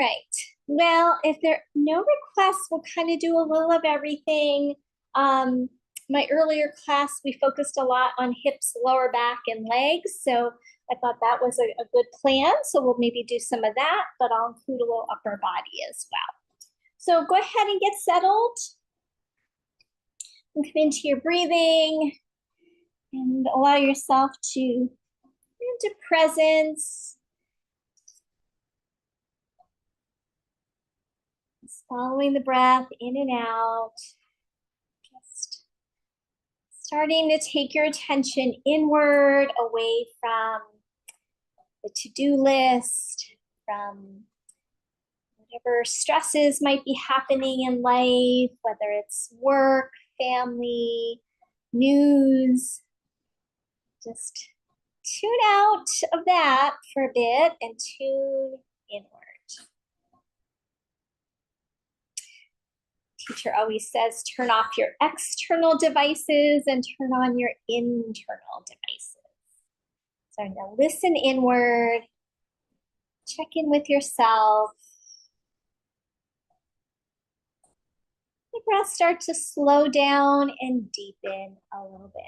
right. Well, if there are no requests, we'll kind of do a little of everything. My earlier class, we focused a lot on hips, lower back, and legs. So I thought that was a good plan. So we'll maybe do some of that, but I'll include a little upper body as well. So go ahead and get settled. And come into your breathing and allow yourself to into presence. Just following the breath in and out. Just starting to take your attention inward, away from the to-do list, from whatever stresses might be happening in life, whether it's work, family, news. Just tune out of that for a bit and tune inward. Teacher always says, turn off your external devices and turn on your internal devices. So now listen inward, check in with yourself. The breath start to slow down and deepen a little bit.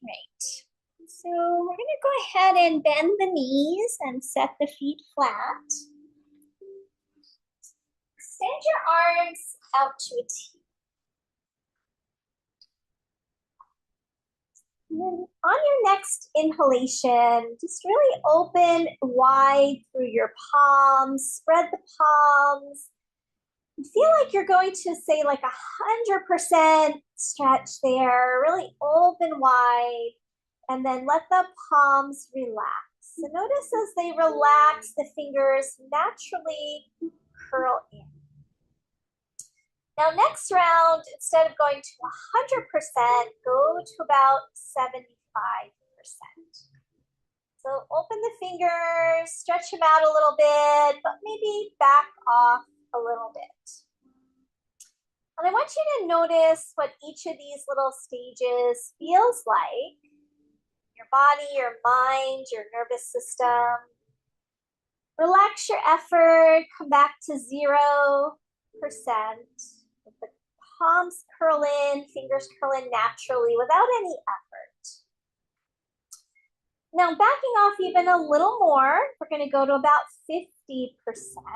Right. So we're going to go ahead and bend the knees and set the feet flat. Extend your arms out to a T. And then on your next inhalation, just really open wide through your palms, spread the palms. Feel like you're going to say like 100% stretch there, really open wide, and then let the palms relax. So notice as they relax, the fingers naturally curl in. Now next round, instead of going to 100%, go to about 75%. So open the fingers, stretch them out a little bit, but maybe back off a little bit. And I want you to notice what each of these little stages feels like. Your body, your mind, your nervous system. Relax your effort, come back to 0%. Let the palms curl in, fingers curl in naturally without any effort. Now backing off even a little more, we're going to go to about 50%,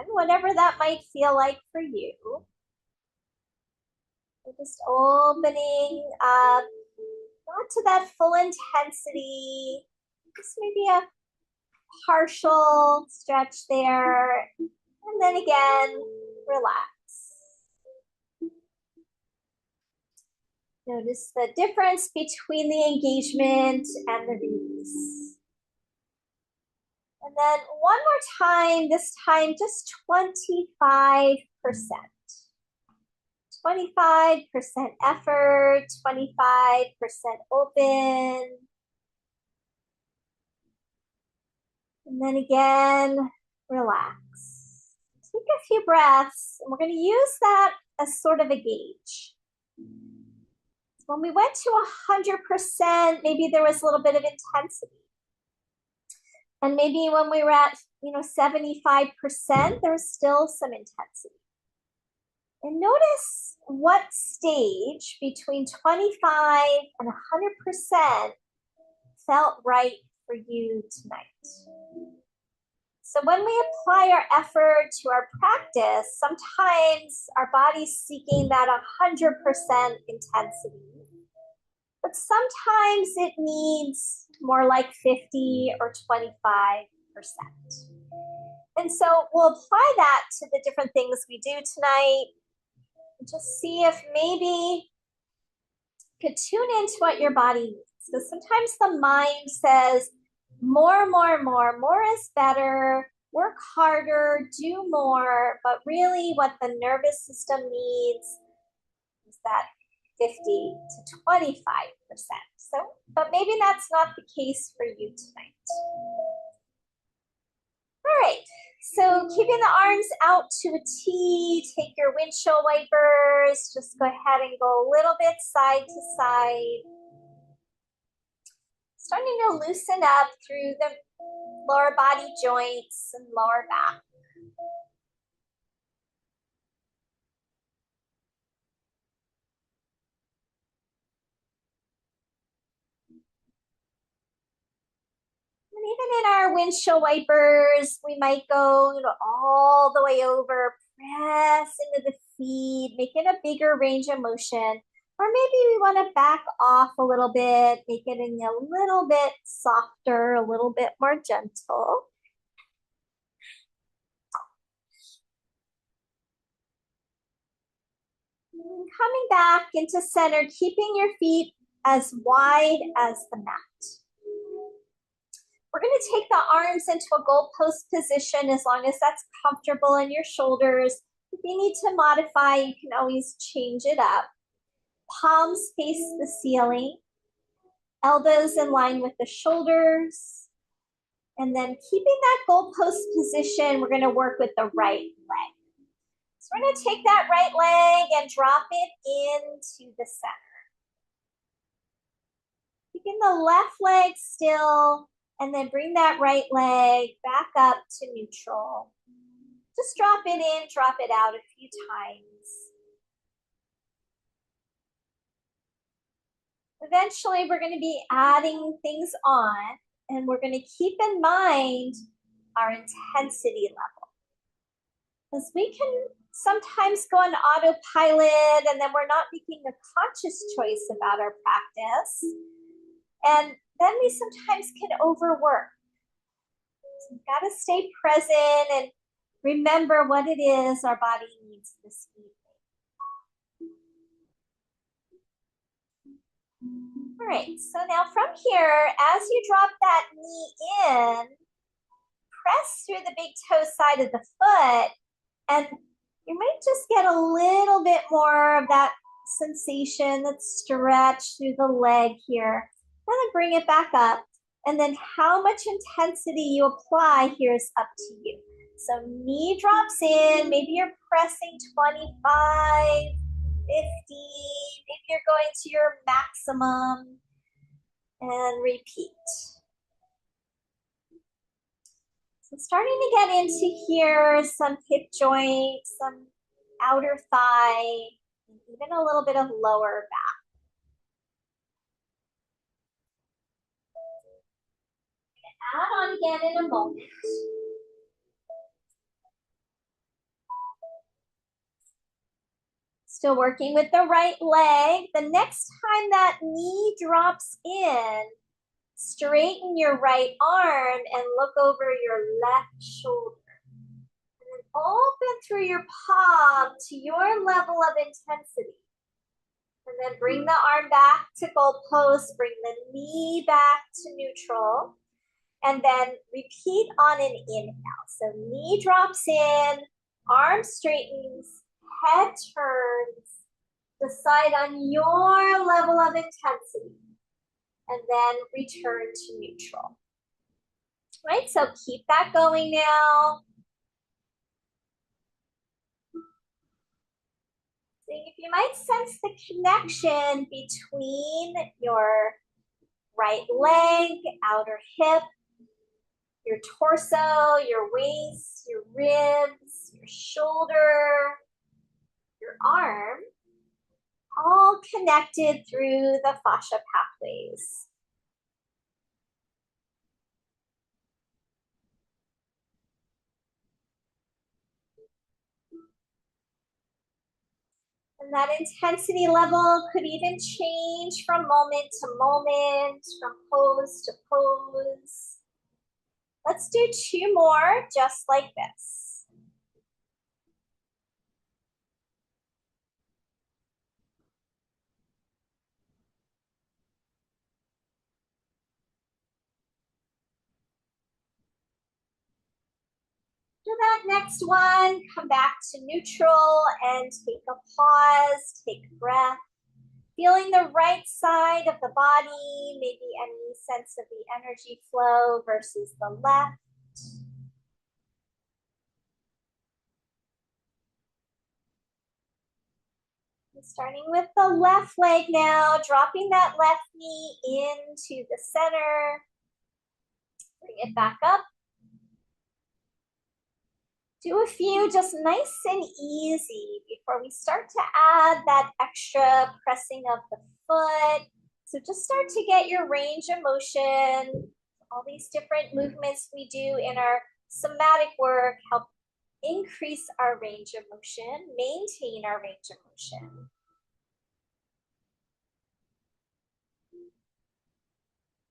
whatever that might feel like for you. We're just opening up, not to that full intensity, just maybe a partial stretch there, and then again, relax. Notice the difference between the engagement and the release. And then one more time, this time just 25%. 25% effort, 25% open. And then again, relax. Take a few breaths, and we're going to use that as sort of a gauge. When we went to 100%, maybe there was a little bit of intensity. And maybe when we were at, 75%, there was still some intensity. And notice what stage between 25 and 100% felt right for you tonight. So when we apply our effort to our practice, sometimes our body's seeking that 100% intensity. But sometimes it needs more like 50 or 25%. And so we'll apply that to the different things we do tonight. Just see if maybe you could tune into what your body needs. Because sometimes the mind says, more is better, work harder, do more. But really what the nervous system needs is that 50 to 25%. But maybe that's not the case for you tonight. All right, so keeping the arms out to a T, take your windshield wipers, just go ahead and go a little bit side to side. Starting to loosen up through the lower body joints and lower back. And even in our windshield wipers, we might go, all the way over, press into the feet, making a bigger range of motion. Or maybe we want to back off a little bit, make it a little bit softer, a little bit more gentle. And coming back into center, keeping your feet as wide as the mat. We're going to take the arms into a goalpost position as long as that's comfortable in your shoulders. If you need to modify, you can always change it up. Palms face the ceiling, elbows in line with the shoulders. And then keeping that goalpost position, we're going to work with the right leg. So we're going to take that right leg and drop it into the center. Keeping the left leg still, and then bring that right leg back up to neutral. Just drop it in, drop it out a few times. Eventually, we're going to be adding things on, and we're going to keep in mind our intensity level. Because we can sometimes go on autopilot, and then we're not making a conscious choice about our practice. And then we sometimes can overwork. So we've got to stay present and remember what it is our body needs this evening. All right, so now from here, as you drop that knee in, press through the big toe side of the foot, and you might just get a little bit more of that sensation, that stretch through the leg here. And then bring it back up. And then how much intensity you apply here is up to you. So knee drops in, maybe you're pressing 25, 50, maybe you're going to your maximum, and repeat. So starting to get into here, some hip joint, some outer thigh, and even a little bit of lower back. Add on again in a moment. Still working with the right leg. The next time that knee drops in, straighten your right arm and look over your left shoulder. And then open through your palm to your level of intensity. And then bring the arm back to goalpost, bring the knee back to neutral, and then repeat on an inhale. So knee drops in, arm straightens, head turns, decide on your level of intensity, and then return to neutral. Right, so keep that going now. See if you might sense the connection between your right leg, outer hip, your torso, your waist, your ribs, your shoulder, your arm, all connected through the fascia pathways. And that intensity level could even change from moment to moment, from pose to pose. Let's do 2 more just like this. Do that next one, come back to neutral and take a pause, take a breath. Feeling the right side of the body, maybe any sense of the energy flow versus the left. Starting with the left leg now, dropping that left knee into the center. Bring it back up. Do a few just nice and easy before we start to add that extra pressing of the foot. So just start to get your range of motion. All these different movements we do in our somatic work help increase our range of motion, maintain our range of motion.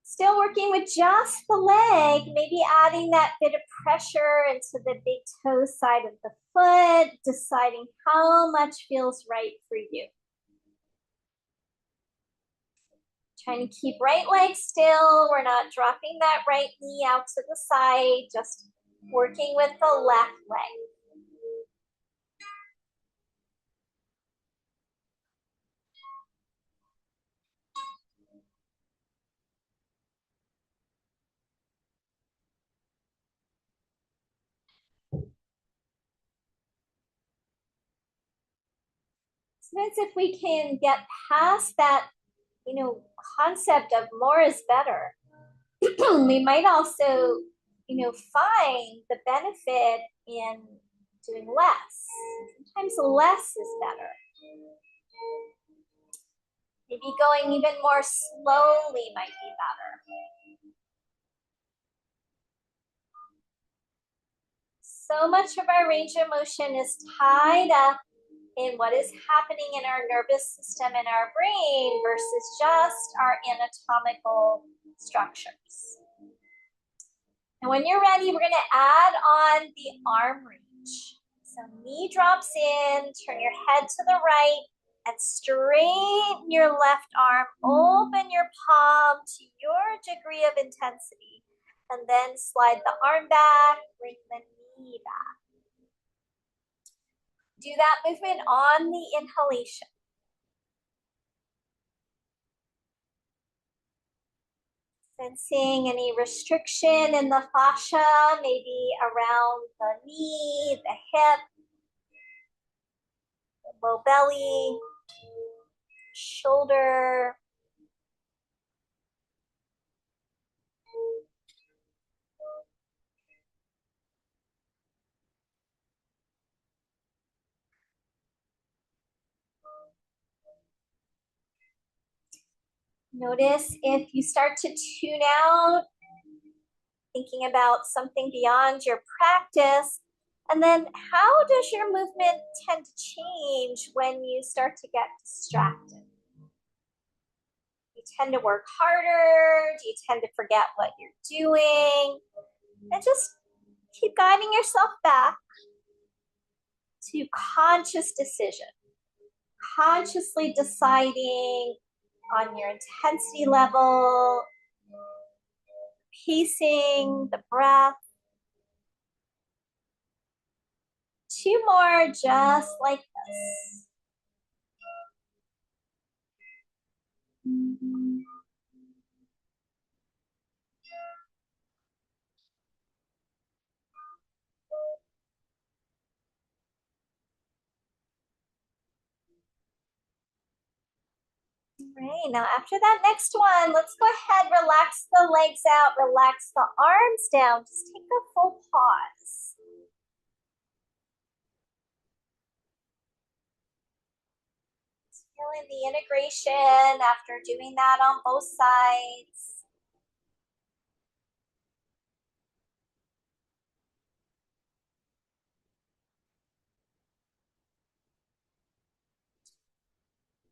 Still working with just the leg, maybe adding that bit of pressure into the big toe side of the foot, deciding how much feels right for you. Trying to keep right leg still. We're not dropping that right knee out to the side, just working with the left leg. Sometimes if we can get past that, concept of more is better, we might also, find the benefit in doing less. Sometimes less is better. Maybe going even more slowly might be better. So much of our range of motion is tied up in what is happening in our nervous system and our brain versus just our anatomical structures. And when you're ready, we're going to add on the arm reach. So knee drops in, turn your head to the right, and straighten your left arm. Open your palm to your degree of intensity. And then slide the arm back, bring the knee back. Do that movement on the inhalation. Sensing any restriction in the fascia, maybe around the knee, the hip, the low belly, shoulder. Notice if you start to tune out, thinking about something beyond your practice, and then how does your movement tend to change when you start to get distracted? You tend to work harder? Do you tend to forget what you're doing? And just keep guiding yourself back to conscious decision, consciously deciding on your intensity level, pacing, the breath. 2 more just like this. Great. Now after that next one, let's go ahead, relax the legs out, relax the arms down. Just take a full pause. Just feeling the integration after doing that on both sides.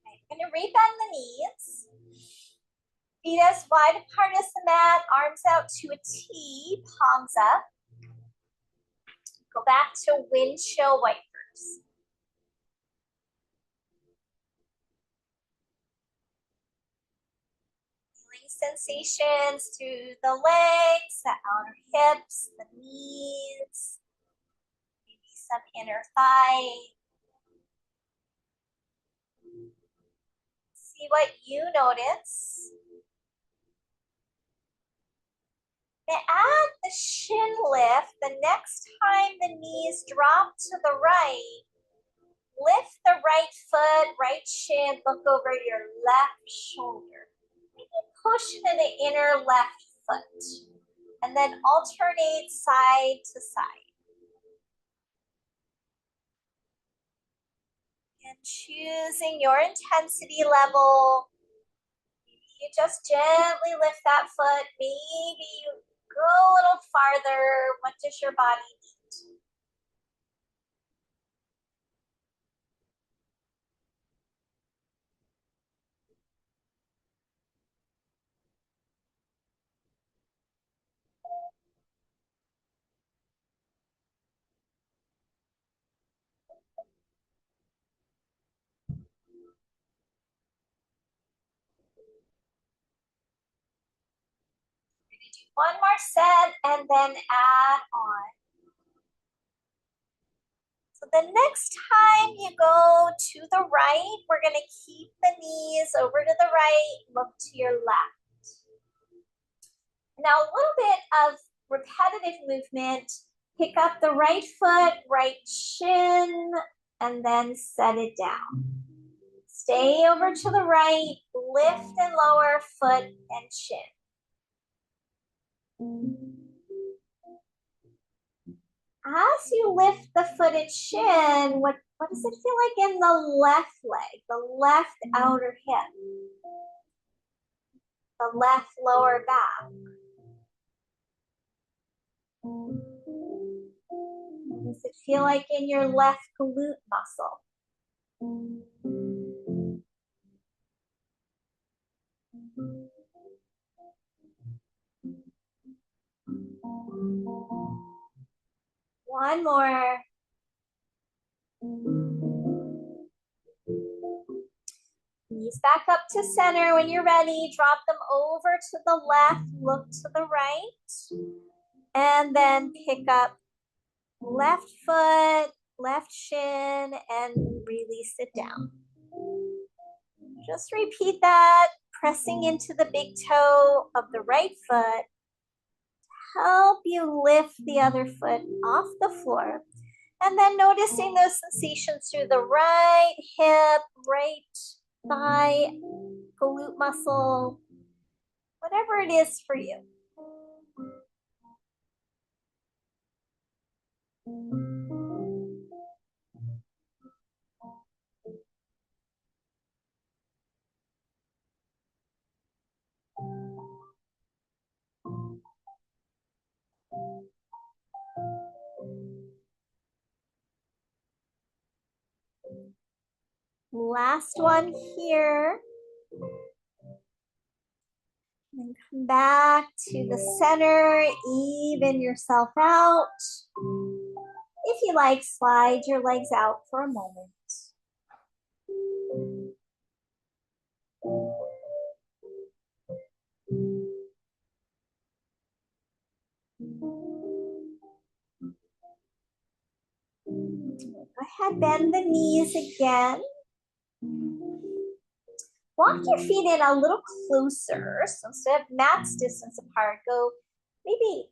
Okay, I'm going to rebend the knees. Feet as wide apart as the mat, arms out to a T, palms up. Go back to windshield wipers. Feeling sensations through the legs, the outer hips, the knees, maybe some inner thigh. See what you notice. Now add the shin lift the next time the knees drop to the right. Lift the right foot, right shin, look over your left shoulder. Maybe push to the inner left foot. And then alternate side to side. And choosing your intensity level. Maybe you just gently lift that foot. Maybe you go a little farther. What does your body need? One more set and then add on. So the next time you go to the right, we're going to keep the knees over to the right, look to your left. Now a little bit of repetitive movement. Pick up the right foot, right shin, and then set it down. Stay over to the right, lift and lower foot and shin. As you lift the foot and shin, what does it feel like in the left leg, the left outer hip, the left lower back? What does it feel like in your left glute muscle? One more. Knees back up to center. When you're ready, drop them over to the left, look to the right, and then pick up left foot, left shin, and release it down. Just repeat that, pressing into the big toe of the right foot. Help you lift the other foot off the floor. And then noticing those sensations through the right hip, right thigh, glute muscle, whatever it is for you. Last one here. And come back to the center, even yourself out. If you like, slide your legs out for a moment. Go ahead, bend the knees again. Walk your feet in a little closer. So instead of max distance apart, go maybe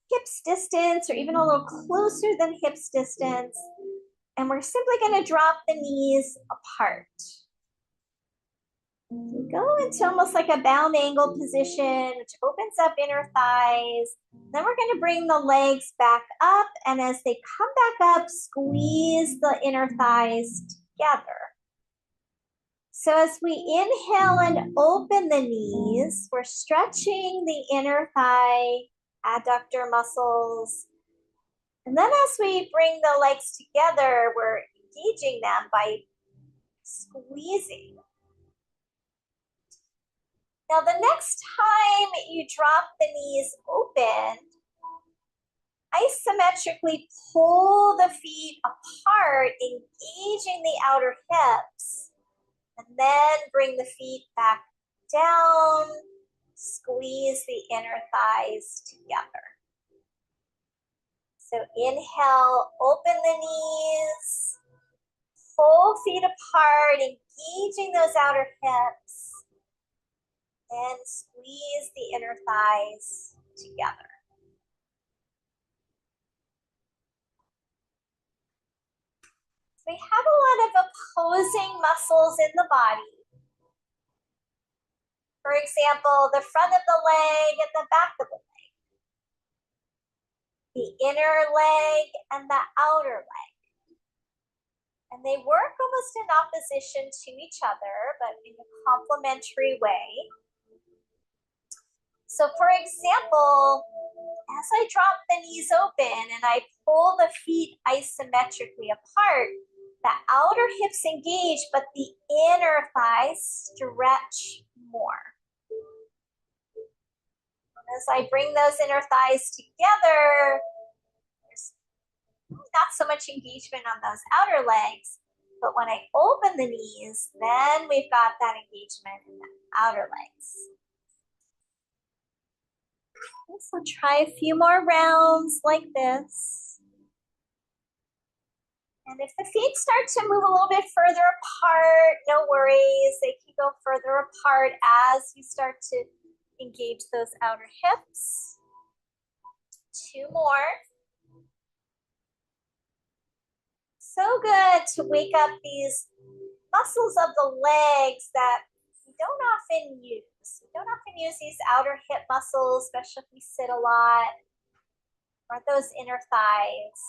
hips distance or even a little closer than hips distance. And we're simply going to drop the knees apart. So go into almost like a bound angle position, which opens up inner thighs. Then we're going to bring the legs back up. And as they come back up, squeeze the inner thighs together. So as we inhale and open the knees, we're stretching the inner thigh adductor muscles. And then as we bring the legs together, we're engaging them by squeezing. Now the next time you drop the knees open, isometrically pull the feet apart, engaging the outer hips, and then bring the feet back down, squeeze the inner thighs together. So inhale, open the knees, full feet apart, engaging those outer hips, and squeeze the inner thighs together. We have a lot of opposing muscles in the body. For example, the front of the leg and the back of the leg, the inner leg and the outer leg. And they work almost in opposition to each other, but in a complementary way. So for example, as I drop the knees open and I pull the feet isometrically apart, the outer hips engage, but the inner thighs stretch more. And as I bring those inner thighs together, there's not so much engagement on those outer legs, but when I open the knees, then we've got that engagement in the outer legs. So try a few more rounds like this. And if the feet start to move a little bit further apart, no worries. They can go further apart as you start to engage those outer hips. 2 more. So good to wake up these muscles of the legs that we don't often use. We don't often use these outer hip muscles, especially if we sit a lot, or those inner thighs.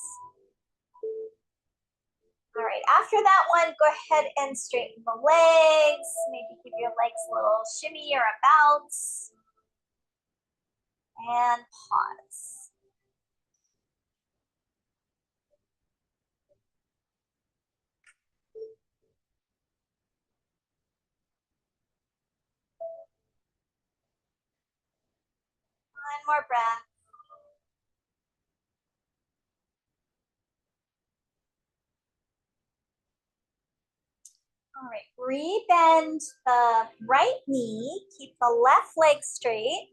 All right, after that one, go ahead and straighten the legs. Maybe give your legs a little shimmy or a bounce. And pause. One more breath. All right, rebend the right knee. Keep the left leg straight.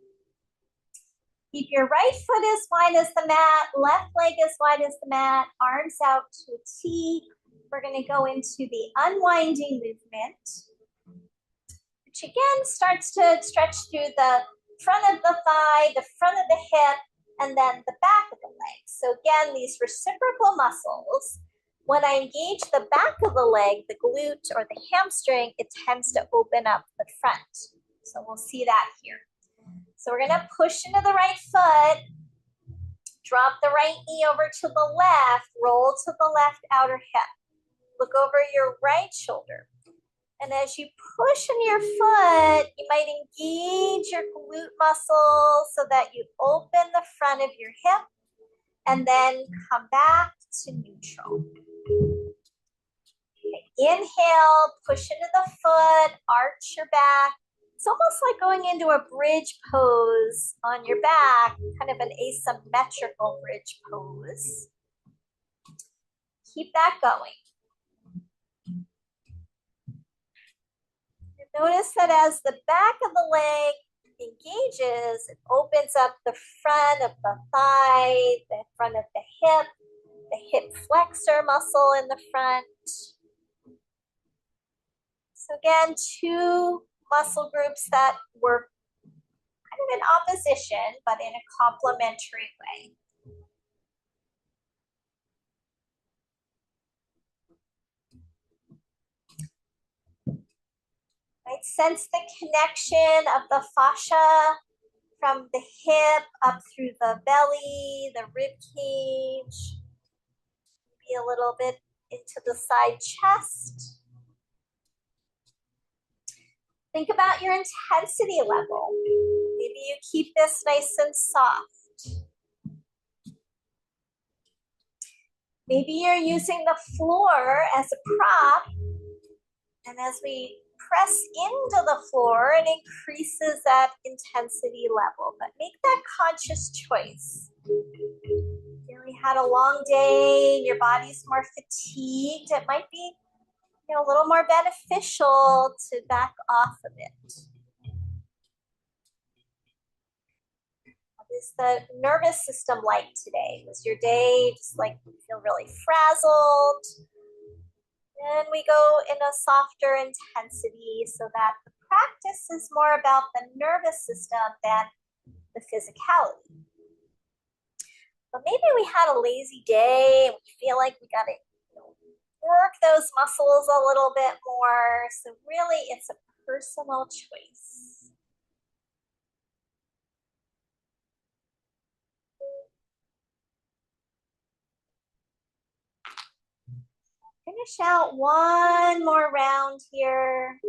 Keep your right foot as wide as the mat, left leg as wide as the mat, arms out to a T. We're going to go into the unwinding movement, which again starts to stretch through the front of the thigh, the front of the hip, and then the back of the leg. So again, these reciprocal muscles, when I engage the back of the leg, the glute or the hamstring, it tends to open up the front. So we'll see that here. So we're gonna push into the right foot, drop the right knee over to the left, roll to the left outer hip. Look over your right shoulder. And as you push in your foot, you might engage your glute muscle so that you open the front of your hip and then come back to neutral. Okay, inhale, push into the foot, arch your back. It's almost like going into a bridge pose on your back, kind of an asymmetrical bridge pose. Keep that going. Notice that as the back of the leg engages, it opens up the front of the thigh, the front of the hip flexor muscle in the front. So again, 2 muscle groups that work kind of in opposition, but in a complementary way. Right? Sense the connection of the fascia from the hip up through the belly, the rib cage, maybe a little bit into the side chest. Think about your intensity level. Maybe you keep this nice and soft. Maybe you're using the floor as a prop, and as we press into the floor, it increases that intensity level, but make that conscious choice. You really had a long day, your body's more fatigued, it might be a little more beneficial to back off a bit. What is the nervous system like today? Was your day just like you feel really frazzled? And we go in a softer intensity so that the practice is more about the nervous system than the physicality. But maybe we had a lazy day and we feel like we got to work those muscles a little bit more. So really, it's a personal choice. Finish out one more round here.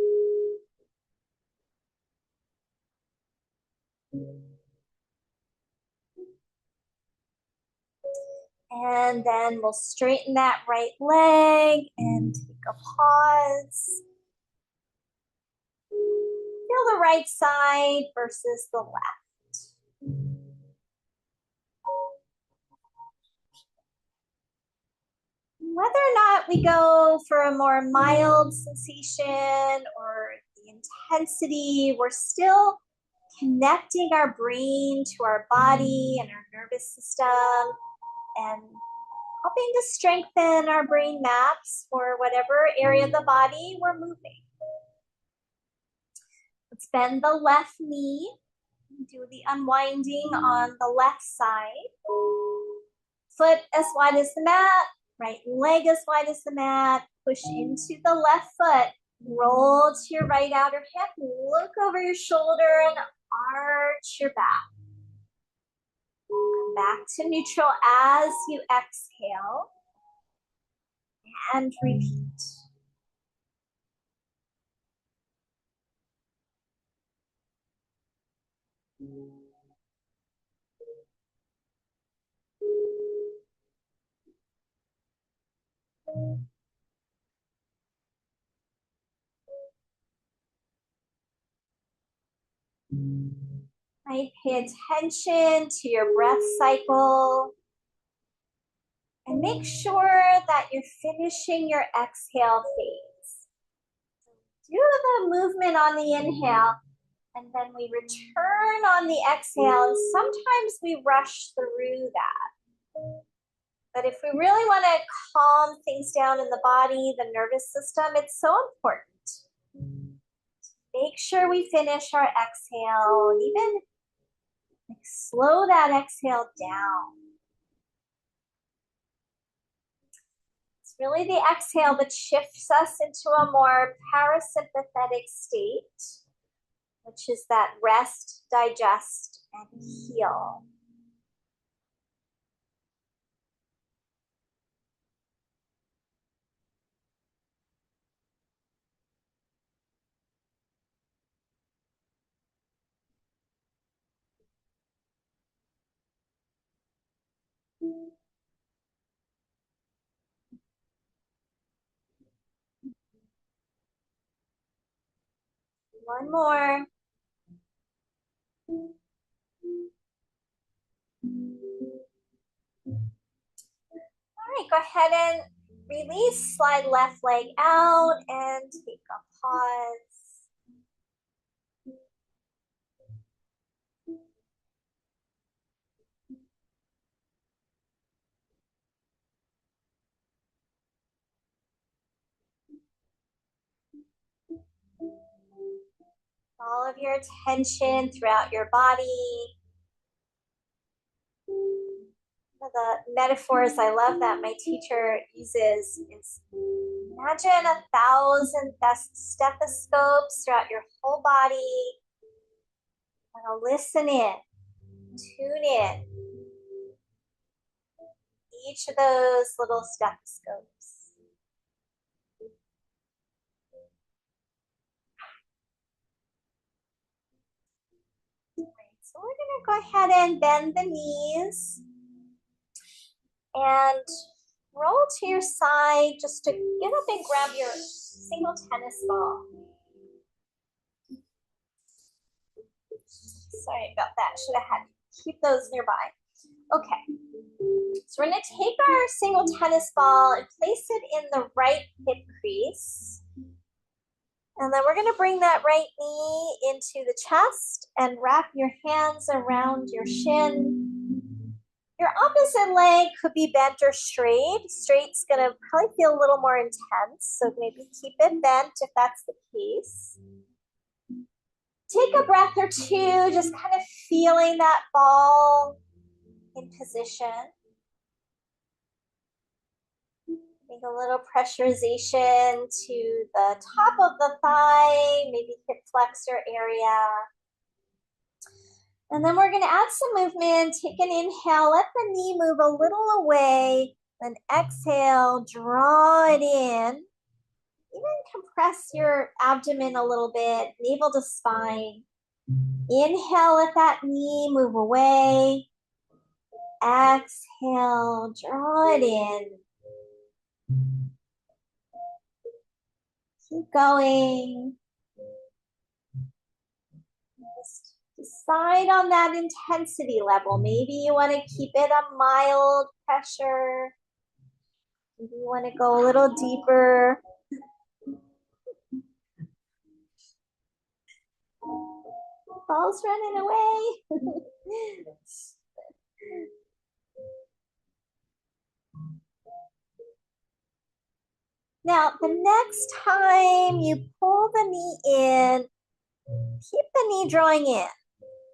And then we'll straighten that right leg and take a pause. Feel the right side versus the left. Whether or not we go for a more mild sensation or the intensity, we're still connecting our brain to our body and our nervous system and helping to strengthen our brain maps for whatever area of the body we're moving. Let's bend the left knee. Do the unwinding on the left side. Foot as wide as the mat, right leg as wide as the mat. Push into the left foot. Roll to your right outer hip. Look over your shoulder and arch your back. Come back to neutral as you exhale. And repeat. Right, pay attention to your breath cycle. And make sure that you're finishing your exhale phase. Do the movement on the inhale, and then we return on the exhale. And sometimes we rush through that. But if we really want to calm things down in the body, the nervous system, it's so important. Make sure we finish our exhale, and even slow that exhale down. It's really the exhale that shifts us into a more parasympathetic state, which is that rest, digest, and heal. One more. All right, go ahead and release, slide left leg out and take a pause. All of your attention throughout your body. One of the metaphors I love that my teacher uses is imagine 1,000 stethoscopes throughout your whole body. Want to listen in, tune in. Each of those little stethoscopes. So we're going to go ahead and bend the knees and roll to your side just to get up and grab your single tennis ball. Sorry about that. Should have had to keep those nearby. Okay. So we're going to take our single tennis ball and place it in the right hip crease. And then we're going to bring that right knee into the chest and wrap your hands around your shin. Your opposite leg could be bent or straight. Straight's going to probably feel a little more intense, so maybe keep it bent if that's the case. Take a breath or two, just kind of feeling that ball in position. Make a little pressurization to the top of the thigh, maybe hip flexor area. And then we're going to add some movement. Take an inhale, let the knee move a little away. Then exhale, draw it in. Even compress your abdomen a little bit, navel to spine. Inhale, let that knee move away. Exhale, draw it in. Keep going. Just decide on that intensity level. Maybe you want to keep it a mild pressure. Maybe you want to go a little deeper. Ball's running away. Now, the next time you pull the knee in, keep the knee drawing in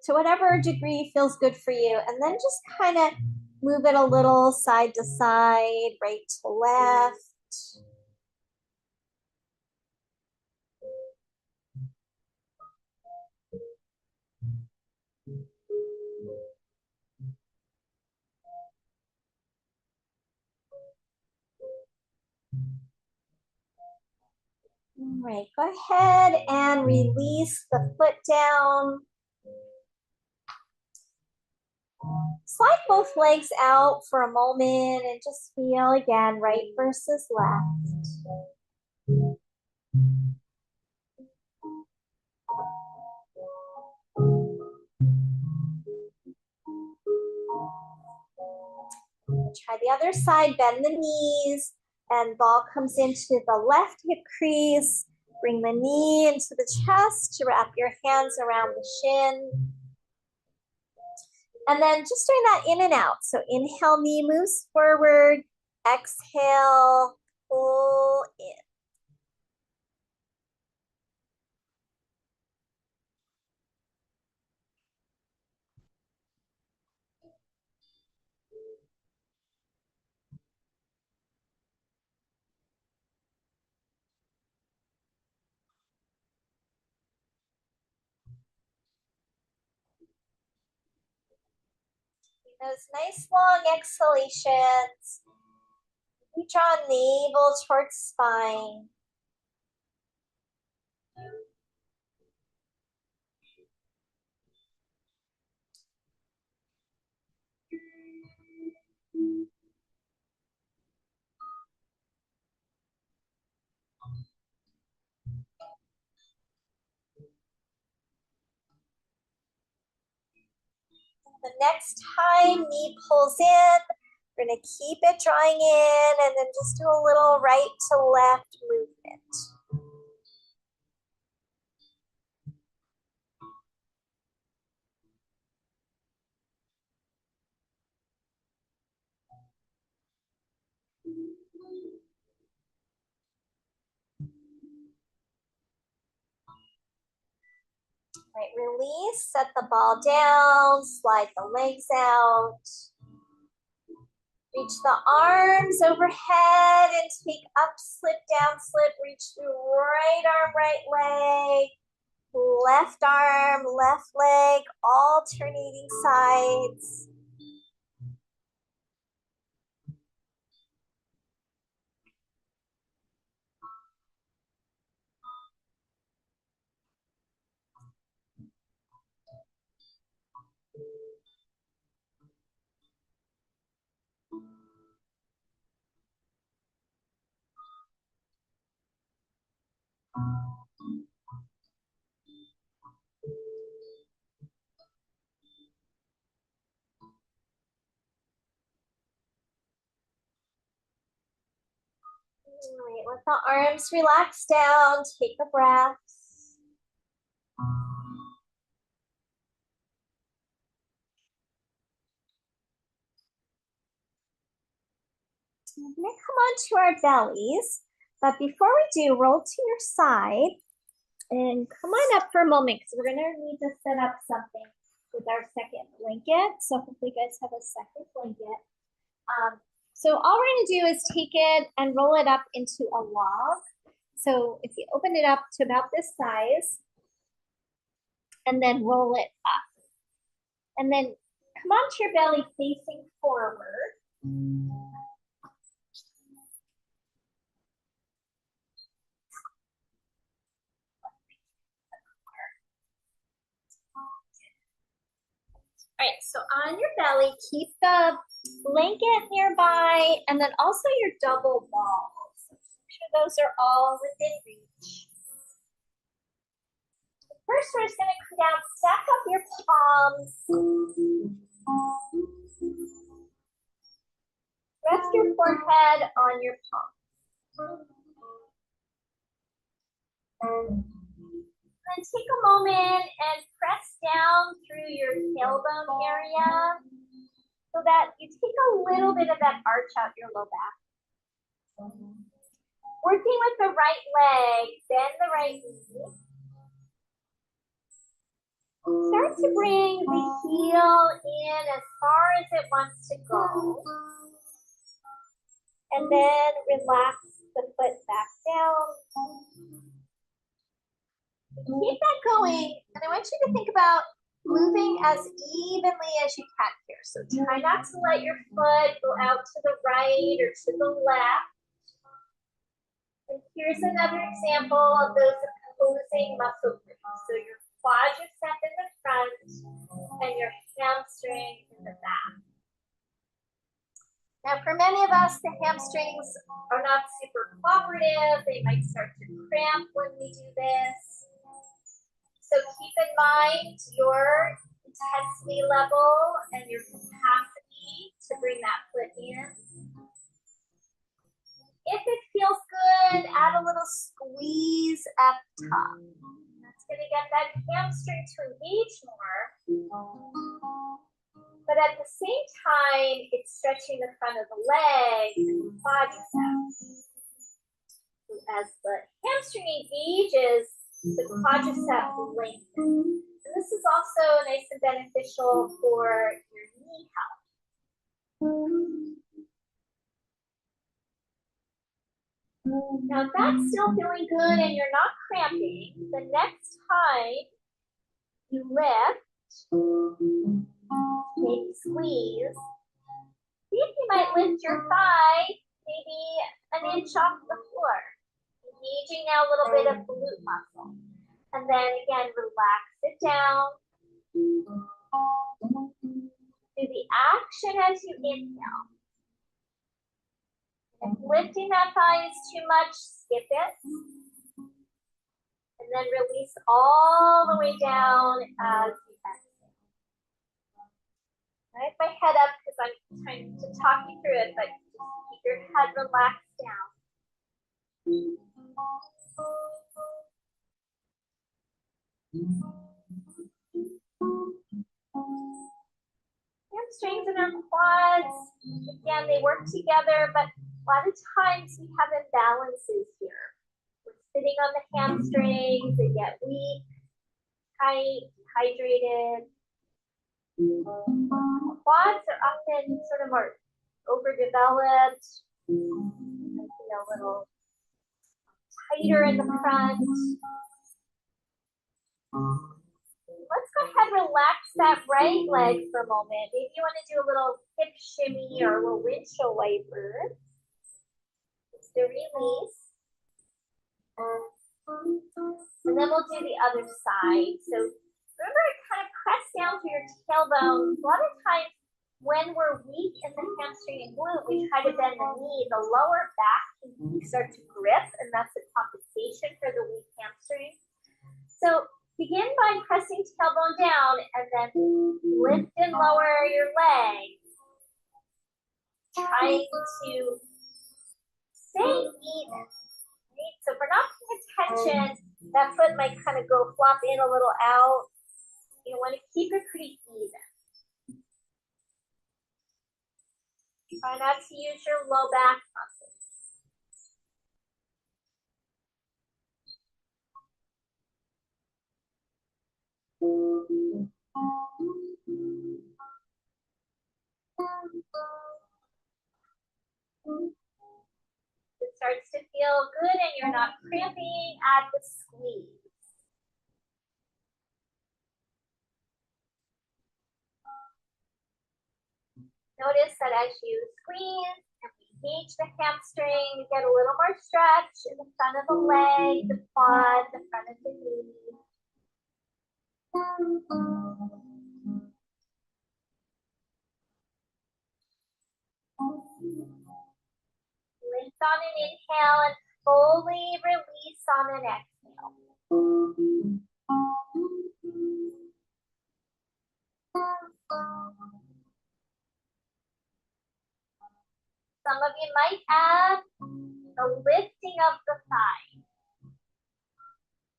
to whatever degree feels good for you. And then just kind of move it a little side to side, right to left. All right, go ahead and release the foot down. Slide both legs out for a moment and just feel again, right versus left. Try the other side, bend the knees, and ball comes into the left hip crease. Bring the knee into the chest to wrap your hands around the shin. And then just doing that in and out. So inhale, knee moves forward. Exhale, pull in. Those nice long exhalations. You draw navel towards spine. The next time knee pulls in, we're going to keep it drawing in and then just do a little right to left movement. Right, release, set the ball down, slide the legs out. Reach the arms overhead and take up, slip, down, slip, reach through right arm, right leg, left arm, left leg, alternating sides. All right, let the arms relax down, take a breath. We're gonna come onto our bellies, but before we do, roll to your side and come on up for a moment because we're gonna need to set up something with our second blanket. So hopefully you guys have a second blanket. So all we're going to do is take it and roll it up into a log. So if you open it up to about this size and then roll it up. And then come onto your belly facing forward. All right, so on your belly, keep the blanket nearby and then also your double balls. Make sure those are all within reach. First, we're just going to come down, stack up your palms. Rest your forehead on your palm. Then take a moment and press down through your tailbone area so that you take a little bit of that arch out your low back. Working with the right leg, bend the right knee. Start to bring the heel in as far as it wants to go. And then relax the foot back down. Keep that going. And I want you to think about moving as evenly as you can here. So try not to let your foot go out to the right or to the left. And here's another example of those opposing muscle groups. So your quadricep in the front and your hamstring in the back. Now, for many of us, the hamstrings are not super cooperative. They might start to cramp when we do this. So keep in mind your intensity level and your capacity to bring that foot in. If it feels good, add a little squeeze at the top. That's going to get that hamstring to engage more. But at the same time, it's stretching the front of the leg and the quadriceps. As the hamstring engages, the quadricep lengthens. And this is also nice and beneficial for your knee health. Now, if that's still feeling good and you're not cramping, the next time you lift, maybe squeeze, see if you might lift your thigh maybe an inch off the floor. Engaging now a little bit of glute muscle. And then again, relax it down. Do the action as you inhale. If lifting that thigh is too much, skip it. And then release all the way down as you exhale. I have my head up because I'm trying to talk you through it, but just keep your head relaxed down. Hamstrings and our quads, again, they work together, but a lot of times we have imbalances here. We're sitting on the hamstrings, they get weak, tight, hydrated. Quads are often sort of more overdeveloped, a little tighter in the front. Let's go ahead and relax that right leg for a moment. Maybe you want to do a little hip shimmy or a little windshield wiper. It's the release. And then we'll do the other side. So remember to kind of press down through your tailbone. A lot of times when we're weak in the hamstring and glute, we try to bend the knee. The lower back can start to grip, and that's a compensation for the weak hamstring. So begin by pressing tailbone down and then lift and lower your leg. Trying to stay even. Right? So if we're not paying attention, that foot might kind of go flop in a little out. You want to keep it pretty even. Try not to use your low back muscles. being at the squeeze. Notice that as you squeeze and engage the hamstring, you get a little more stretch in the front of the leg, the quad, the front of the knee. Lift on an inhale and fully release on an exhale. Some of you might add the lifting of the thigh.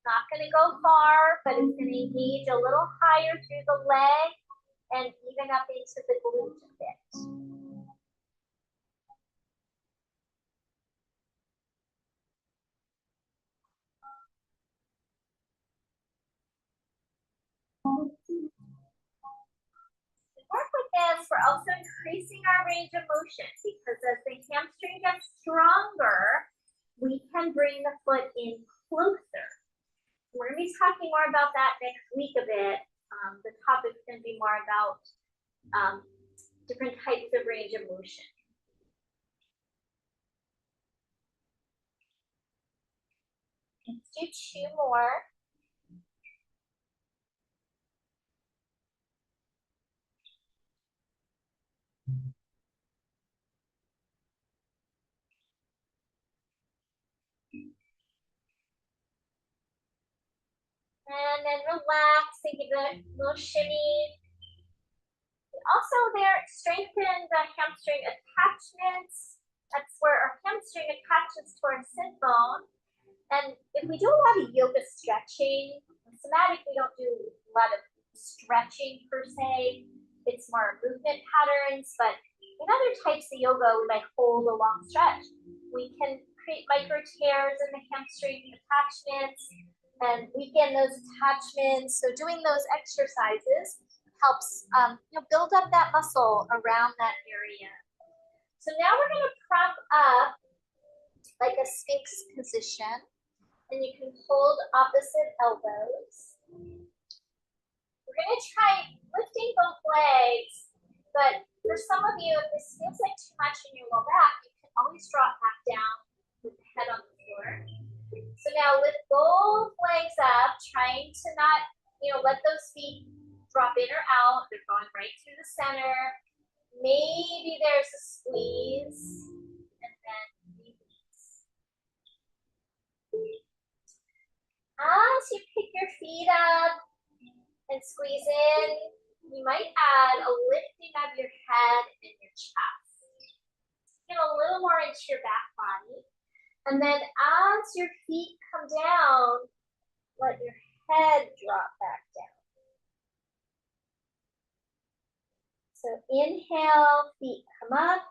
Not going to go far, but it's going to engage a little higher through the leg and even up into the glute a bit. Work with this, we're also increasing our range of motion because as the hamstring gets stronger, we can bring the foot in closer. We're going to be talking more about that next week a bit. The topic's going to be more about different types of range of motion. Let's do 2 more. And then relax and give it a little shimmy. Also there, strengthen the hamstring attachments. That's where our hamstring attaches to our sit bone. And if we do a lot of yoga stretching, somatic, we don't do a lot of stretching per se. It's more movement patterns, but in other types of yoga, we might hold a long stretch. We can create micro tears in the hamstring attachments and weaken those attachments. So doing those exercises helps build up that muscle around that area. So now we're going to prop up like a sphinx position, and you can hold opposite elbows. We're going to try lifting both legs, but for some of you, if this feels like too much in your low back, you can always drop back down with the head on the floor. So now lift both legs up, trying to not, let those feet drop in or out. They're going right through the center. Maybe there's a squeeze, and then release. As you pick your feet up and squeeze in, you might add a lifting of your head and your chest. Get a little more into your back body. And then as your feet come down, let your head drop back down. So inhale, feet come up.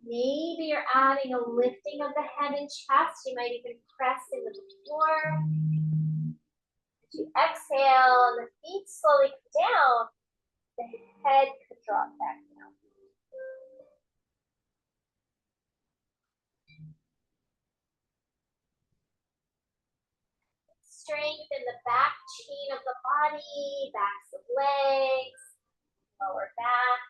Maybe you're adding a lifting of the head and chest. You might even press into the floor. As you exhale and the feet slowly come down, the head could drop back down. Strengthen the back chain of the body, backs of legs, lower back.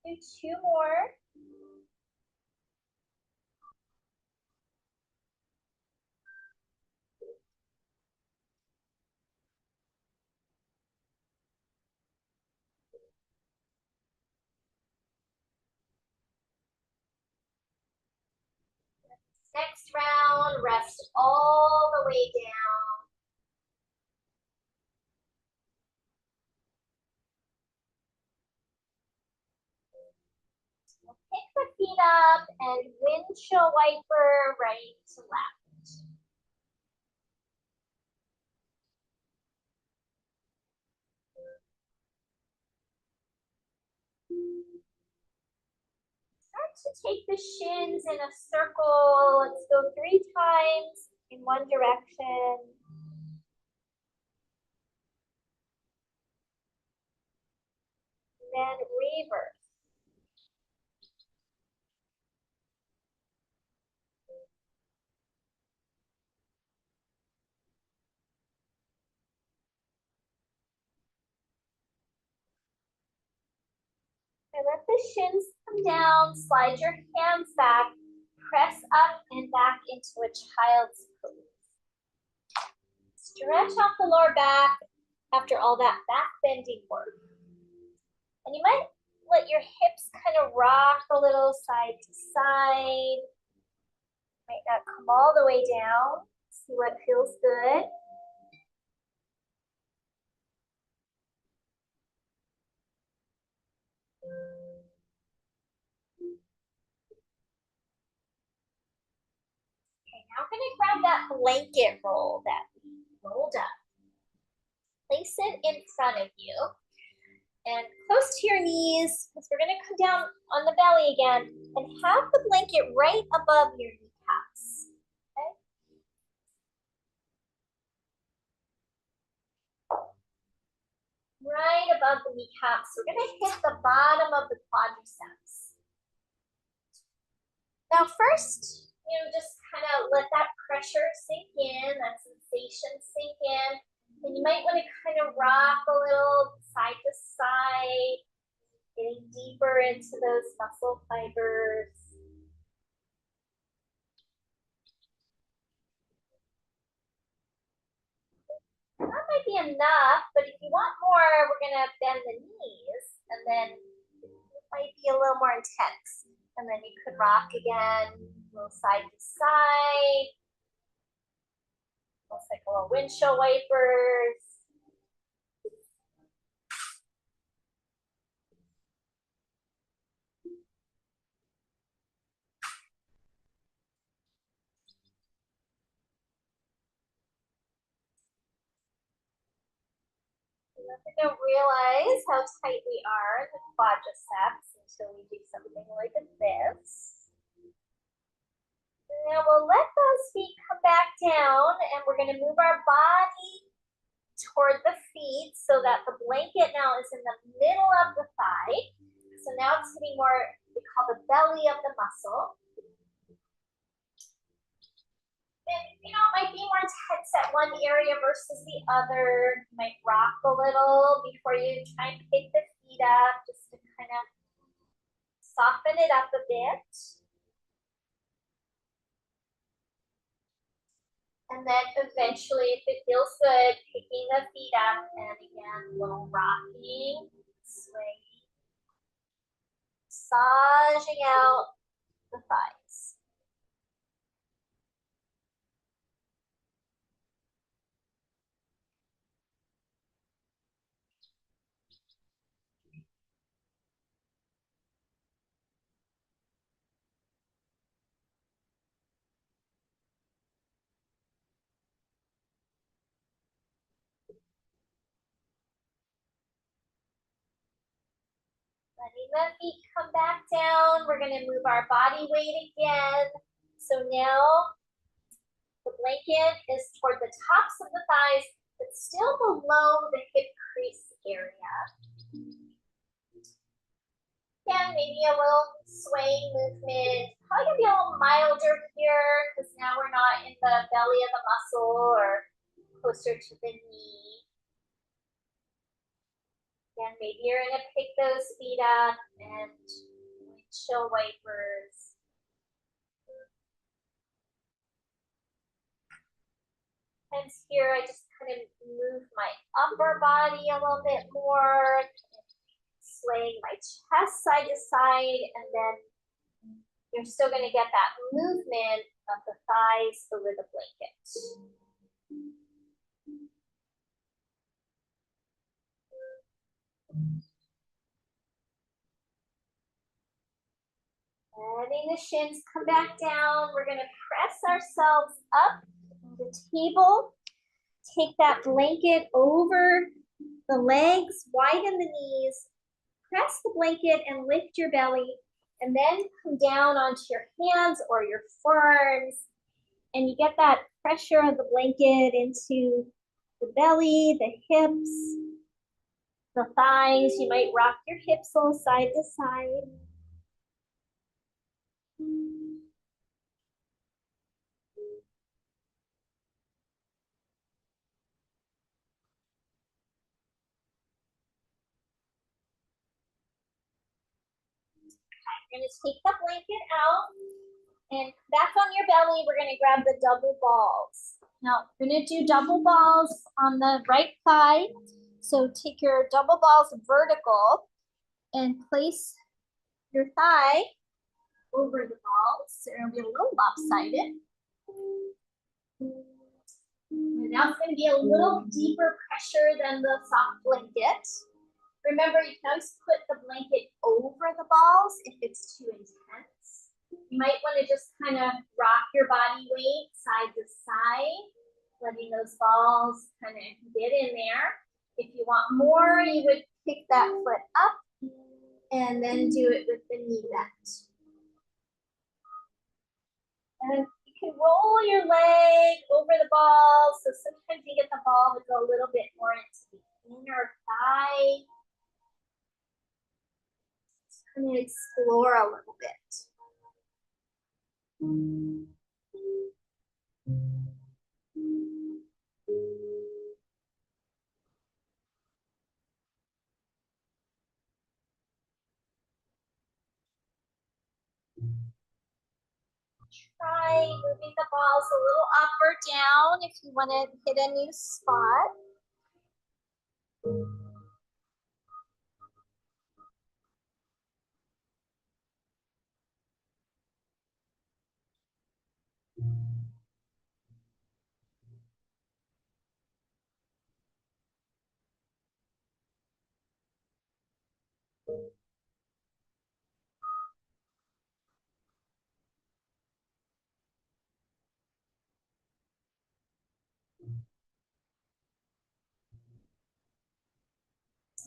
Do 2 more. Next round, rest all the way down. Pick the feet up and windshield wiper right to left. Start to take the shins in a circle. Let's go 3 times in one direction. Then reverse. And let the shins come down, slide your hands back, press up and back into a child's pose. Stretch out the lower back after all that back bending work. And you might let your hips kind of rock a little side to side. Might not come all the way down. See what feels good. Okay, now we're gonna grab that blanket roll that we rolled up. Place it in front of you and close to your knees because we're gonna come down on the belly again and have the blanket right above your kneecaps. Okay? Right above the kneecaps. We're gonna hit the bottom of the quadriceps. Now first, just kind of let that pressure sink in, that sensation sink in. And you might want to kind of rock a little side to side, getting deeper into those muscle fibers. That might be enough, but if you want more, we're gonna bend the knees and then it might be a little more intense. And then you could rock again, a little side to side. Looks like a little windshield wipers. We don't realize how tight we are in the quadriceps until we do something like this. Now we'll let those feet come back down and we're going to move our body toward the feet so that the blanket now is in the middle of the thigh. So now it's getting more, we call the belly of the muscle. And it might be more intense at one area versus the other. You might rock a little before you try and pick the feet up just to kind of soften it up a bit. And then eventually, if it feels good, picking the feet up and again, a little rocking, swaying, massaging out the thighs. Letting the feet come back down. We're going to move our body weight again. So now the blanket is toward the tops of the thighs, but still below the hip crease area. Again, maybe a little swaying movement. Probably going to be a little milder here because now we're not in the belly of the muscle or closer to the knee. Again, maybe you're going to pick those feet up and windshield wipers. And here I just kind of move my upper body a little bit more, swaying my chest side to side, and then you're still going to get that movement of the thighs over the blanket. Letting the shins come back down. We're going to press ourselves up on the table. Take that blanket over the legs, widen the knees, press the blanket and lift your belly And then come down onto your hands or your forearms, and you get that pressure of the blanket into the belly, the hips, the thighs. You might rock your hips a little side to side. We're going to take the blanket out, and back on your belly, we're going to grab the double balls. Now, we're going to do double balls on the right thigh. So take your double balls vertical and place your thigh over the balls. So it'll be a little lopsided. And now it's going to be a little deeper pressure than the soft blanket. Remember, you can always put the blanket over the balls if it's too intense. You might want to just kind of rock your body weight side to side, letting those balls kind of get in there. If you want more, you would pick that foot up and then do it with the knee bent. And you can roll your leg over the ball. So sometimes you get the ball to go a little bit more into the inner thigh. Just kind of explore a little bit. Try moving the balls a little up or down if you want to hit a new spot.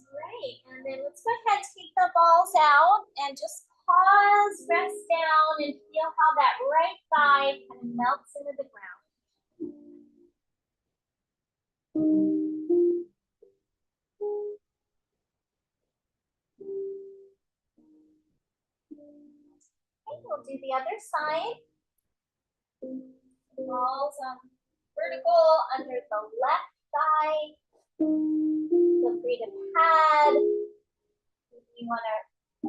Great, and then let's go ahead and take the balls out and just pause, rest down, and feel how that right thigh kind of melts into the ground. Okay, we'll do the other side. Balls vertical under the left thigh. Feel free to pad. If you want to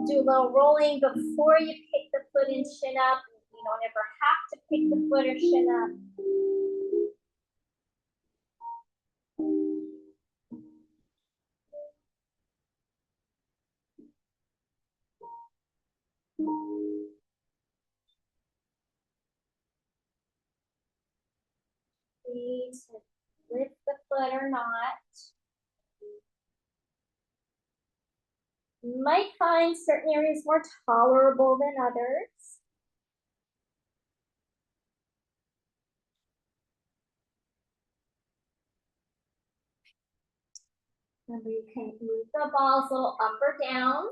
do a little rolling before you pick the foot and shin up. You don't ever have to pick the foot or shin up. Please lift the foot or not. You might find certain areas more tolerable than others. Remember, you can move the balls a little up or down.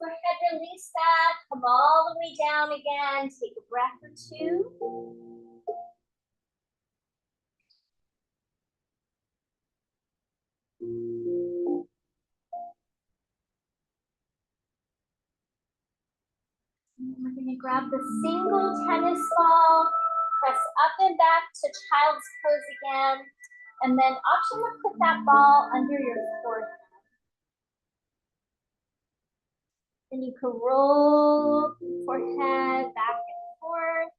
Go ahead, release that. Come all the way down again. Take a breath or two. We're going to grab the single tennis ball, press up and back to child's pose again, and then optionally put that ball under your forehead. Then you can roll forehead back and forth.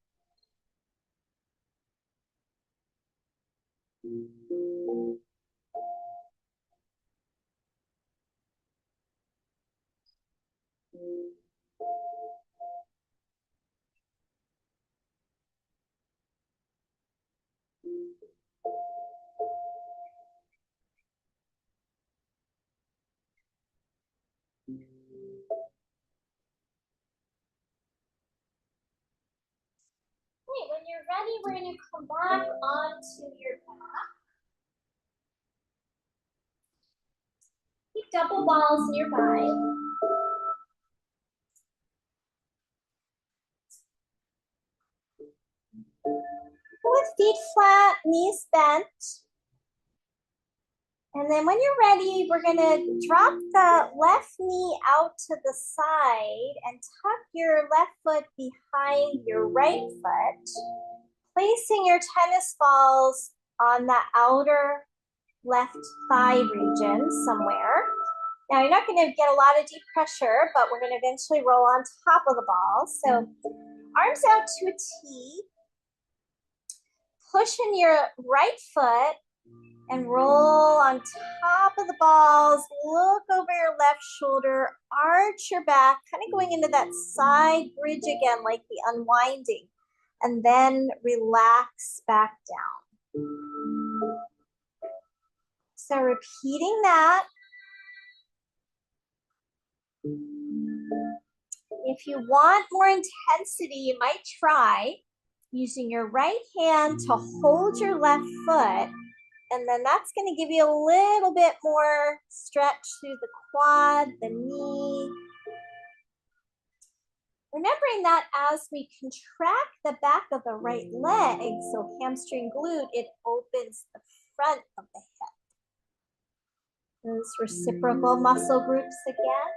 Okay, when you're ready, we're going to come back onto your back. Keep double balls nearby. With feet flat, knees bent. And then when you're ready, we're gonna drop the left knee out to the side and tuck your left foot behind your right foot, placing your tennis balls on the outer left thigh region somewhere. Now you're not gonna get a lot of deep pressure, but we're gonna eventually roll on top of the ball. So arms out to a T, pushing your right foot and roll on top of the balls. Look over your left shoulder, arch your back, kind of going into that side bridge again, like the unwinding, and then relax back down. So repeating that. If you want more intensity, you might try using your right hand to hold your left foot. And then that's going to give you a little bit more stretch through the quad, the knee. Remembering that as we contract the back of the right leg, so hamstring glute, it opens the front of the hip. Those reciprocal muscle groups again.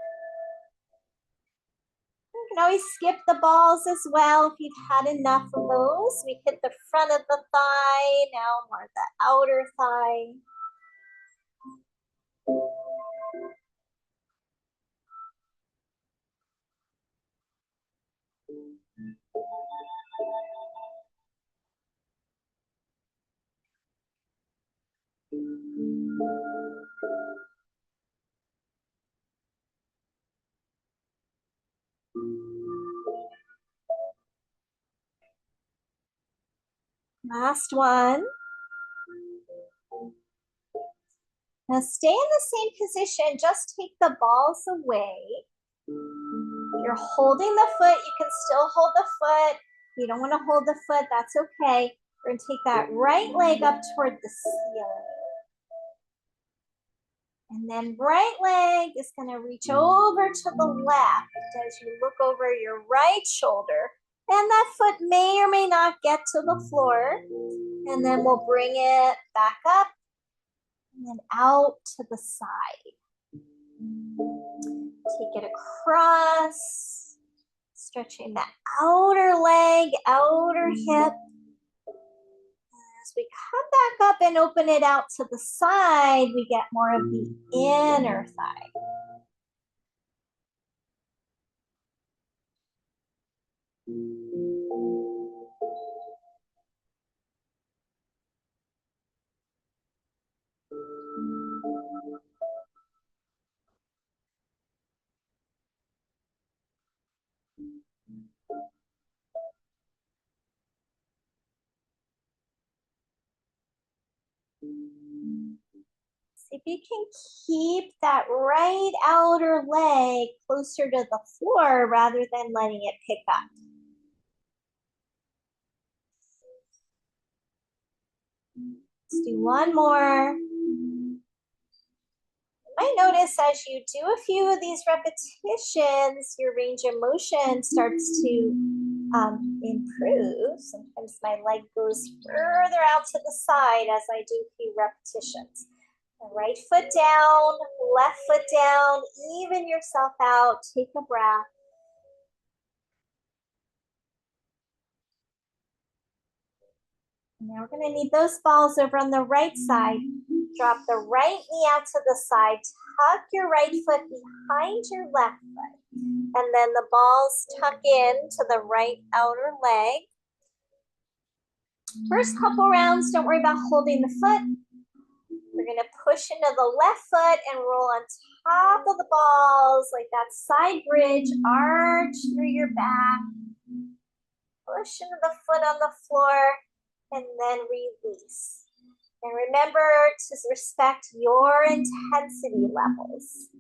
You can always skip the balls as well if you've had enough of those. We hit the front of the thigh, now more the outer thigh. Last one. Now stay in the same position, just take the balls away. You're holding the foot, you can still hold the foot. If you don't want to hold the foot, that's okay. We're going to take that right leg up toward the ceiling. And then right leg is going to reach over to the left as you look over your right shoulder. And that foot may or may not get to the floor. And then we'll bring it back up and then out to the side. Take it across, stretching the outer leg, outer hip. As we come back up and open it out to the side, we get more of the inner thigh. See if you can keep that right outer leg closer to the floor rather than letting it pick up. Let's do one more. You might notice as you do a few of these repetitions, your range of motion starts to improve. Sometimes my leg goes further out to the side as I do a few repetitions. Right foot down, left foot down, even yourself out, take a breath. Now we're gonna need those balls over on the right side. Drop the right knee out to the side, tuck your right foot behind your left foot, and then the balls tuck in to the right outer leg. First couple rounds, don't worry about holding the foot. We're gonna push into the left foot and roll on top of the balls like that side bridge, arch through your back. Push into the foot on the floor and then release. And remember to respect your intensity levels.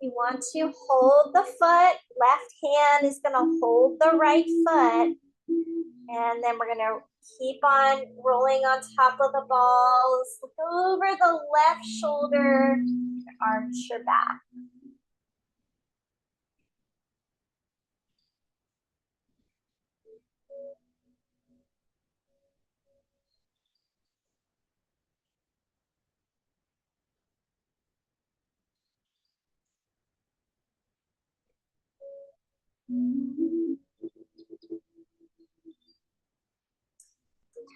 You want to hold the foot. Left hand is going to hold the right foot. And then we're going to keep on rolling on top of the balls. Look over the left shoulder, arch your back.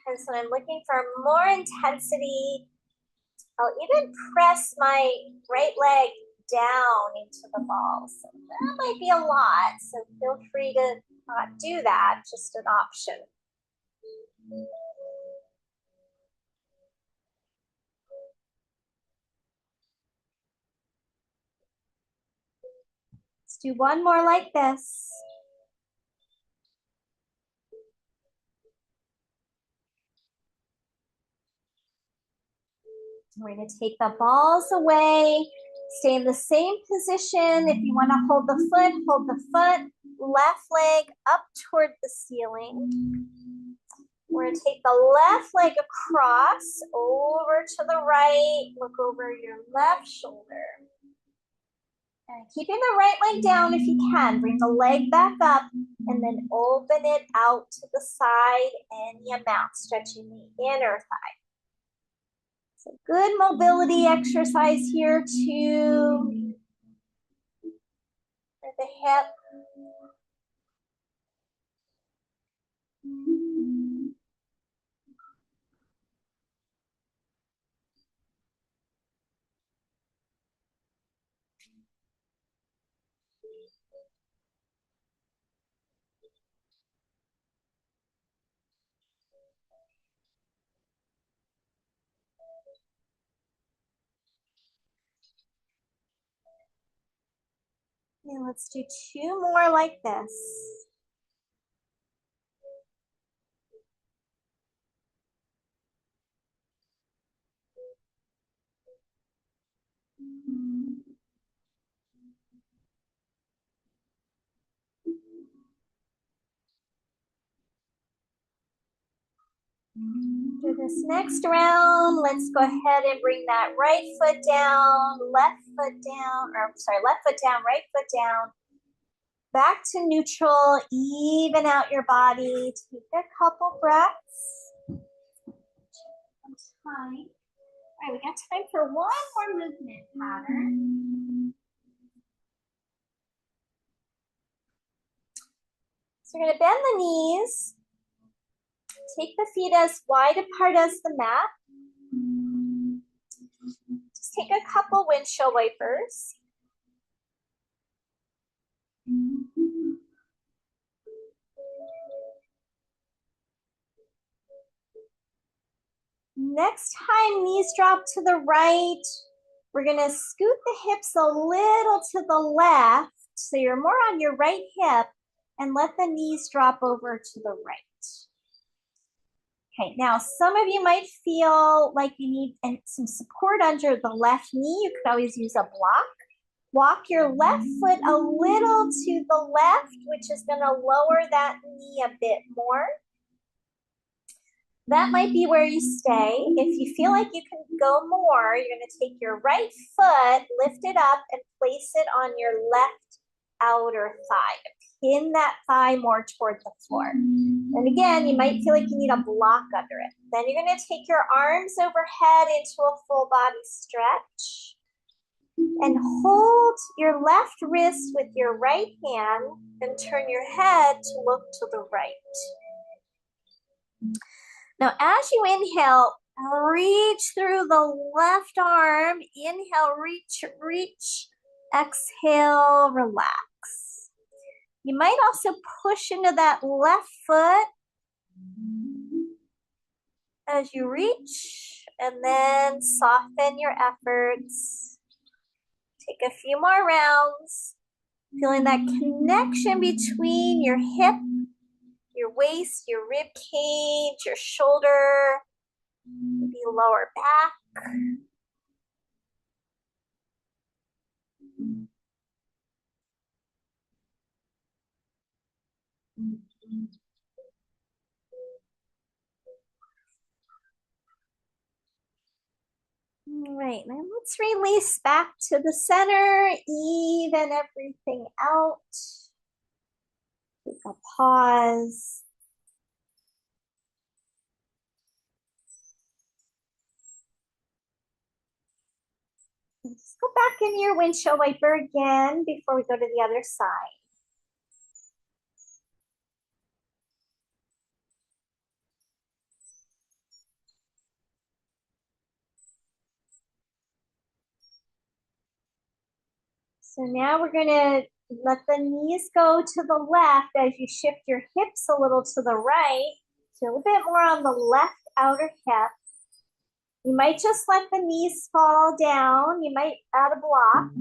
Sometimes when I'm looking for more intensity, I'll even press my right leg down into the ball. So that might be a lot. So feel free to not do that, just an option. Let's do one more like this. We're going to take the balls away. Stay in the same position. If you want to hold the foot, hold the foot. Left leg up toward the ceiling. We're going to take the left leg across, over to the right. Look over your left shoulder. And keeping the right leg down if you can. Bring the leg back up and then open it out to the side any amount, stretching the inner thigh. So good mobility exercise here too. For the hip. And let's do two more like this. For this next round, let's go ahead and bring that right foot down, left foot down, or sorry, left foot down, right foot down. Back to neutral, even out your body. Take a couple breaths. Time. All right, we got time for one more movement pattern. So we're gonna bend the knees. Take the feet as wide apart as the mat. Just take a couple windshield wipers. Next time knees drop to the right, we're gonna scoot the hips a little to the left so you're more on your right hip and let the knees drop over to the right. Okay, now some of you might feel like you need some support under the left knee. You could always use a block. Walk your left foot a little to the left, which is gonna lower that knee a bit more. That might be where you stay. If you feel like you can go more, you're gonna take your right foot, lift it up, and place it on your left outer thigh. Pin that thigh more toward the floor. And again, you might feel like you need a block under it. Then you're gonna take your arms overhead into a full body stretch. And hold your left wrist with your right hand and turn your head to look to the right. Now, as you inhale, reach through the left arm. Inhale, reach, reach. Exhale, relax. You might also push into that left foot as you reach, and then soften your efforts. Take a few more rounds, feeling that connection between your hip, your waist, your rib cage, your shoulder, maybe lower back. All right, now let's release back to the center, even everything out. Take a pause. Just go back in your windshield wiper again before we go to the other side. So now we're gonna let the knees go to the left as you shift your hips a little to the right. So a little bit more on the left outer hip. You might just let the knees fall down. You might add a block.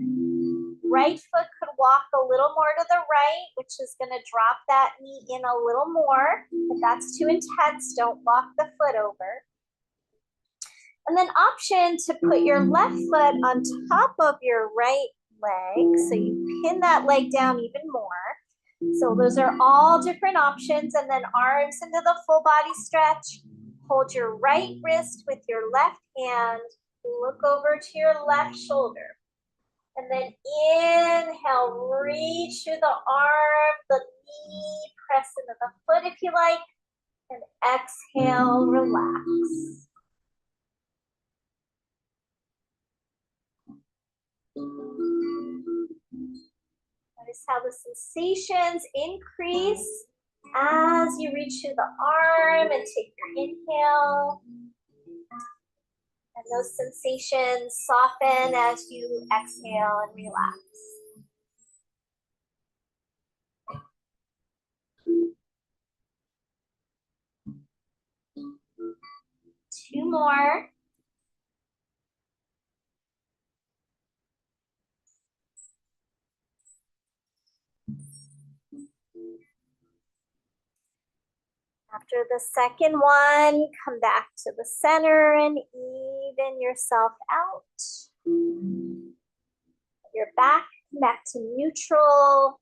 Right foot could walk a little more to the right, which is gonna drop that knee in a little more. If that's too intense, don't walk the foot over. And then option to put your left foot on top of your right leg. So you pin that leg down even more. So those are all different options. And then arms into the full body stretch. Hold your right wrist with your left hand. Look over to your left shoulder. And then inhale, reach through the arm, the knee, press into the foot if you like. And exhale, relax. Notice how the sensations increase as you reach through the arm and take your inhale. And those sensations soften as you exhale and relax. Two more. After the second one, come back to the center and even yourself out. Your back, come back to neutral.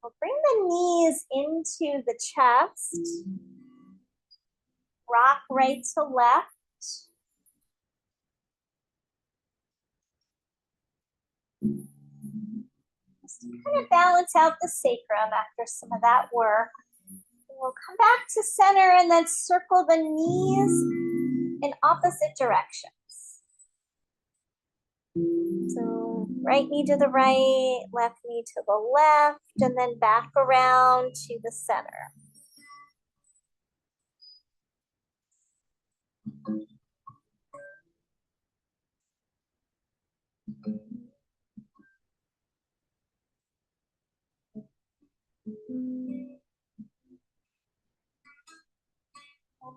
We'll bring the knees into the chest. Rock right to left. Just to kind of balance out the sacrum after some of that work. And we'll come back to center and then circle the knees in opposite directions. So right knee to the right, left knee to the left, and then back around to the center.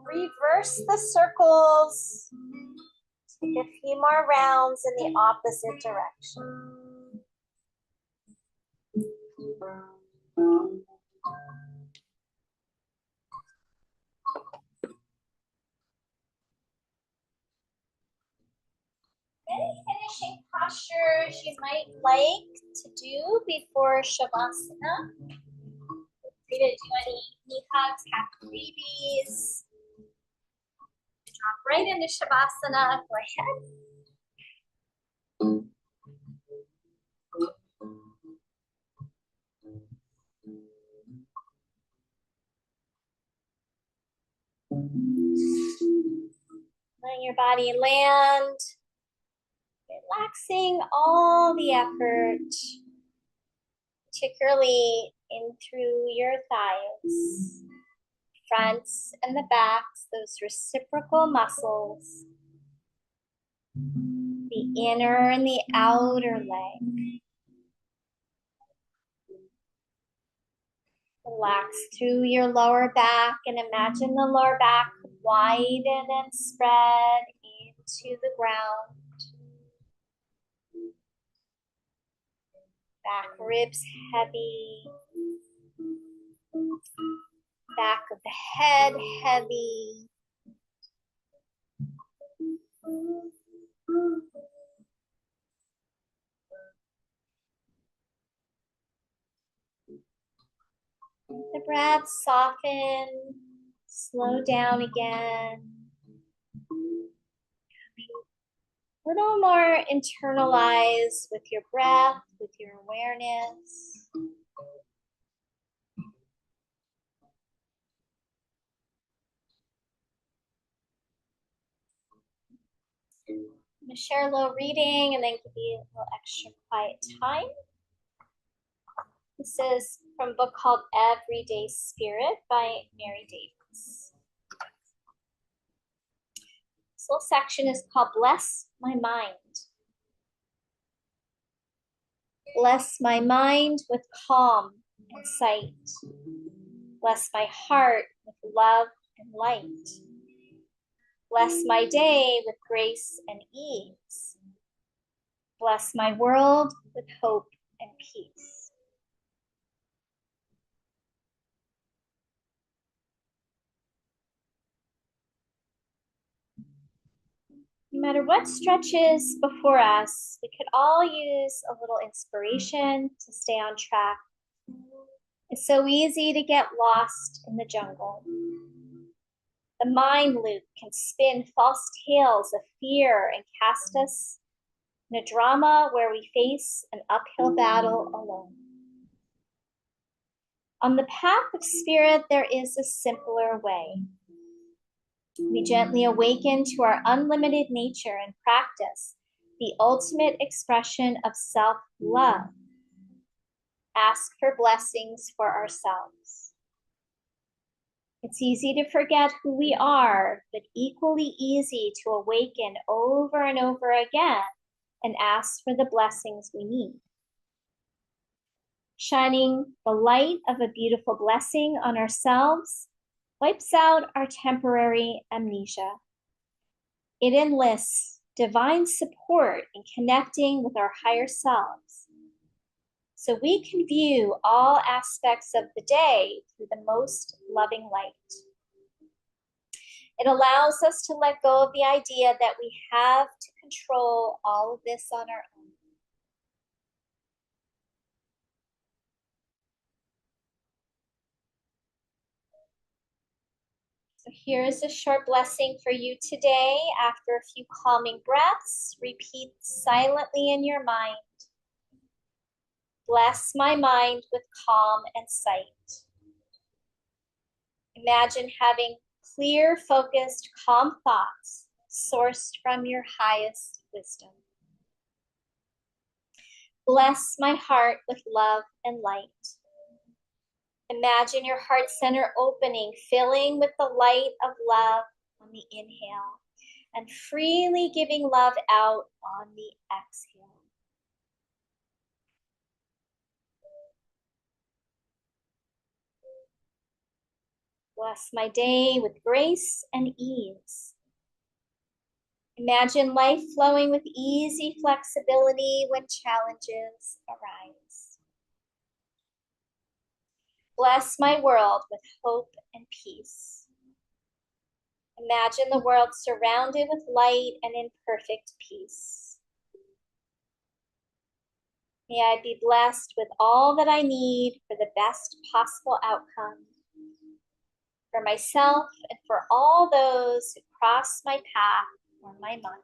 Reverse the circles. Take a few more rounds in the opposite direction. Any finishing postures you might like to do before Shavasana? Feel free to do any knee hugs, happy babies. Drop right into Shavasana. Go ahead. Letting your body land. Relaxing all the effort, particularly in through your thighs, fronts and the backs, those reciprocal muscles, the inner and the outer leg. Relax through your lower back and imagine the lower back widen and spread into the ground. Back ribs heavy. Back of the head heavy. The breath soften, slow down again. A little more internalized with your breath, with your awareness. I'm going to share a little reading and then give you a little extra quiet time. This is from a book called Everyday Spirit by Mary Davis. This little section is called Bless My Mind. Bless my mind with calm and sight. Bless my heart with love and light. Bless my day with grace and ease. Bless my world with hope and peace. No matter what stretches before us, we could all use a little inspiration to stay on track. It's so easy to get lost in the jungle. The mind loop can spin false tales of fear and cast us in a drama where we face an uphill battle alone. On the path of spirit, there is a simpler way. We gently awaken to our unlimited nature and practice the ultimate expression of self-love. Ask for blessings for ourselves. It's easy to forget who we are, but equally easy to awaken over and over again and ask for the blessings we need. Shining the light of a beautiful blessing on ourselves wipes out our temporary amnesia. It enlists divine support in connecting with our higher selves, so we can view all aspects of the day through the most loving light. It allows us to let go of the idea that we have to control all of this on our own. So here's a short blessing for you today. After a few calming breaths, repeat silently in your mind. Bless my mind with calm and sight. Imagine having clear, focused, calm thoughts sourced from your highest wisdom. Bless my heart with love and light. Imagine your heart center opening, filling with the light of love on the inhale, and freely giving love out on the exhale. Bless my day with grace and ease. Imagine life flowing with easy flexibility when challenges arise. Bless my world with hope and peace. Imagine the world surrounded with light and in perfect peace. May I be blessed with all that I need for the best possible outcome for myself and for all those who cross my path or my mind.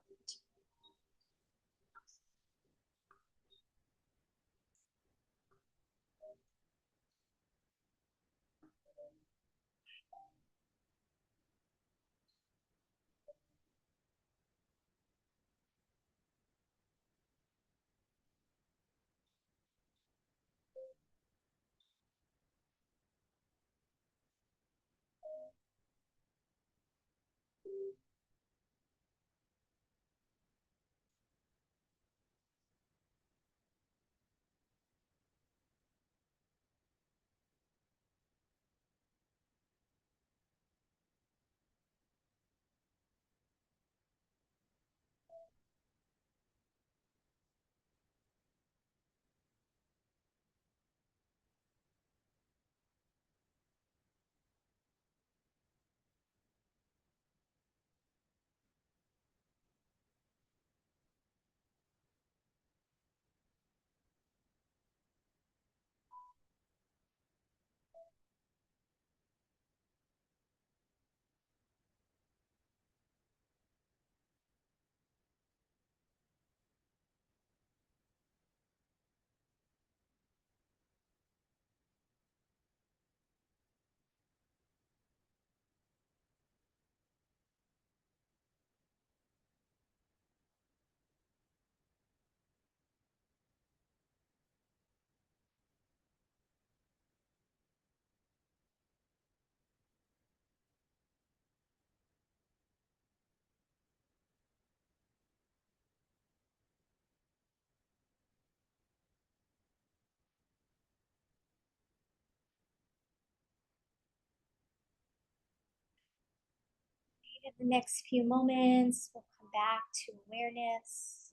In the next few moments, we'll come back to awareness,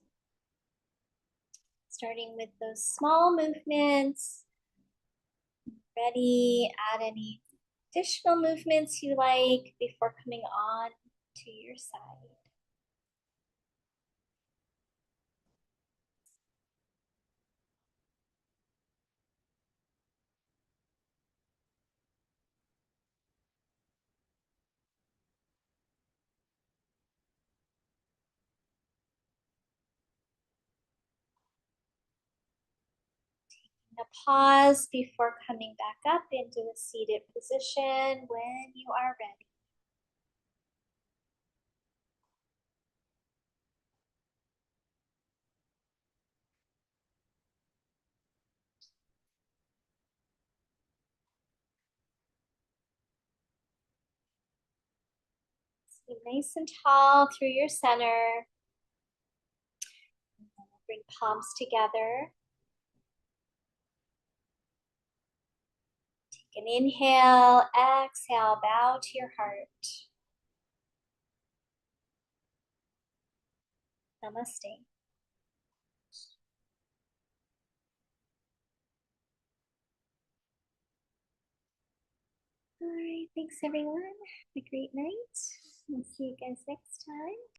starting with those small movements. Ready, add any additional movements you like before coming on to your side. A pause before coming back up into a seated position when you are ready. Stay nice and tall through your center. Bring palms together. Take an inhale, exhale, bow to your heart. Namaste. All right, thanks everyone. Have a great night. We'll see you guys next time.